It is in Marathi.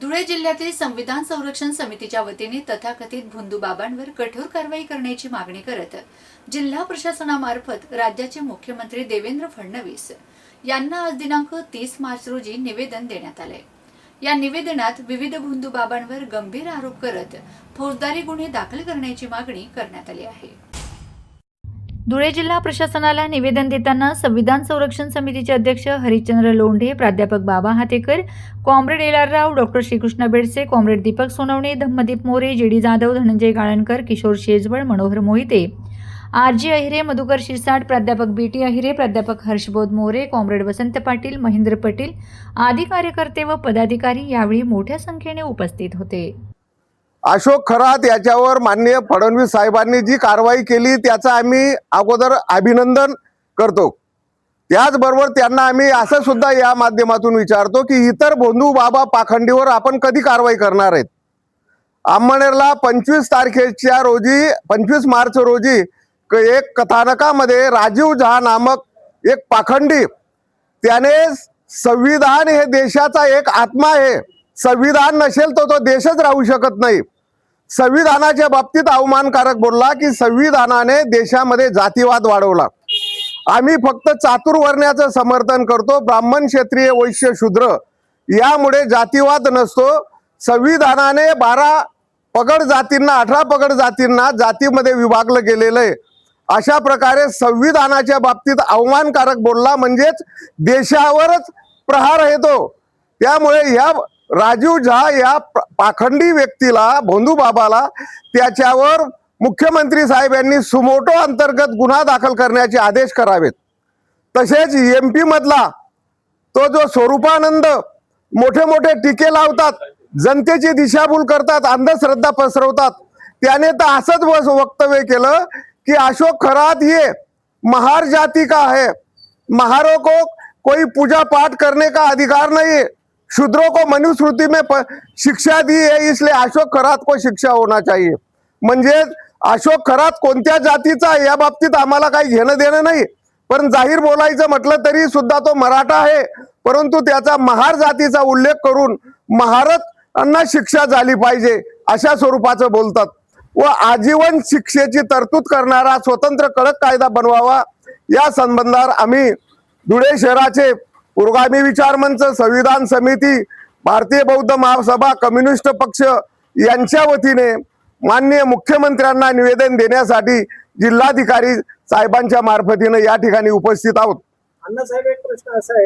धुळे जिल्ह्यातील संविधान संरक्षण समितीच्या वतीने तथाकथित भोंदू बाबांवर कठोर कारवाई करण्याची मागणी करत जिल्हा प्रशासनामार्फत राज्याचे मुख्यमंत्री देवेंद्र फडणवीस यांना आज दिनांक 30 मार्च रोजी निवेदन देण्यात आले। या निवेदनात विविध भोंदू बाबांवर गंभीर आरोप करत फौजदारी गुन्हे दाखल करण्याची मागणी करण्यात आली आहे। धुळे जिल्हा प्रशासनाला निवेदन देताना संविधान संरक्षण समितीचे अध्यक्ष हरिश्चंद्र लोंढे, प्राध्यापक Baba Hatekar, comrade L R. Rao, doctor Shrikrishna Bedse, comrade Deepak Sonawane, Dhammadeep More, J D. Jadhav, Dhananjay Galankar, Kishor Shejwal, Manohar Mohite, R G. Ahire, Madhukar Shirsat, प्राध्यापक बी.टी. अहिरे, प्राध्यापक हर्षबोध मोरे, कॉम्रेड वसंत पाटील, महेंद्र पटेल आदी कार्यकर्ते व पदाधिकारी यावेळी मोठ्या संख्येने उपस्थित होते। अशोक खरात याच्यावर माननीय फडणवीस साहेबांनी जी कारवाई केली त्याचं आम्ही अगोदर अभिनंदन करतो। त्याचबरोबर त्यांना आम्ही असं सुद्धा या माध्यमातून विचारतो की इतर भोंदू बाबा पाखंडीवर आपण कधी कारवाई करणार आहेत। अंमळनेरला 25 मार्च रोजी एक कथानकामध्ये राजीव झा नामक एक पाखंडी, त्याने संविधान हे देशाचा एक आत्मा आहे, संविधान नसेल तो देशच राहू शकत नाही, संविधानाच्या बाबतीत अवमानकारक बोलला की संविधानाने देशामध्ये जातीवाद वाढवला। आम्ही फक्त चातुर्वर्ण्याचं समर्थन करतो, ब्राह्मण, क्षत्रिय, वैश्य, शूद्र यामुळे जातीवाद नसतो। संविधानाने 12 पगड जातींना 18 पगड जातींना जातीमध्ये विभागलं गेलेलं आहे। अशा प्रकारे संविधानाच्या बाबतीत अवमानकारक बोलला म्हणजेच देशावरच प्रहार येतो। त्यामुळे या राजीव झा या पाखंडी व्यक्तीला, भोंदू बाबाला, त्याच्यावर मुख्यमंत्री साहेब यांनी सुमोटो अंतर्गत गुन्हा दाखल करण्याचे आदेश करावेत। तसेच एमपी मधला तो जो स्वरूपानंद मोठे मोठे टीके लावतात, जनतेची दिशाभूल करतात, अंधश्रद्धा पसरवतात, त्याने तर असंच वक्तव्य केलं कि अशोक खरात ये महार जाति का है, महारों को कोई पूजा पाठ करने का अधिकार नहीं है, शूद्रों को मनुस्मृति में शिक्षा दी है, इसलिए अशोक खरात को शिक्षा होना चाहिए। म्हणजे अशोक खरात कोणत्या जातीचा या बाबतीत आम्हाला काही घेणं देणं नाही, पण जाहीर बोलायचं म्हटलं तरी सुद्धा तो मराठा आहे, परंतु त्याचा महार जातीचा उल्लेख करून महारांना शिक्षा झाली पाहिजे अशा स्वरूपाचं बोलतात व आजीवन शिक्षेची तरतूद करणारा स्वतंत्र कडक कायदा बनवावा या संबंधात आम्ही धुळे शहराचे पुरोगामी विचार मंच, संविधान समिती, भारतीय बौद्ध महासभा, कम्युनिस्ट पक्ष यांच्या वतीने माननीय मुख्यमंत्र्यांना निवेदन देण्यासाठी जिल्हाधिकारी साहेबांच्या मार्फतीने या ठिकाणी उपस्थित आहोत। अण्णासाहेब, एक प्रश्न असा आहे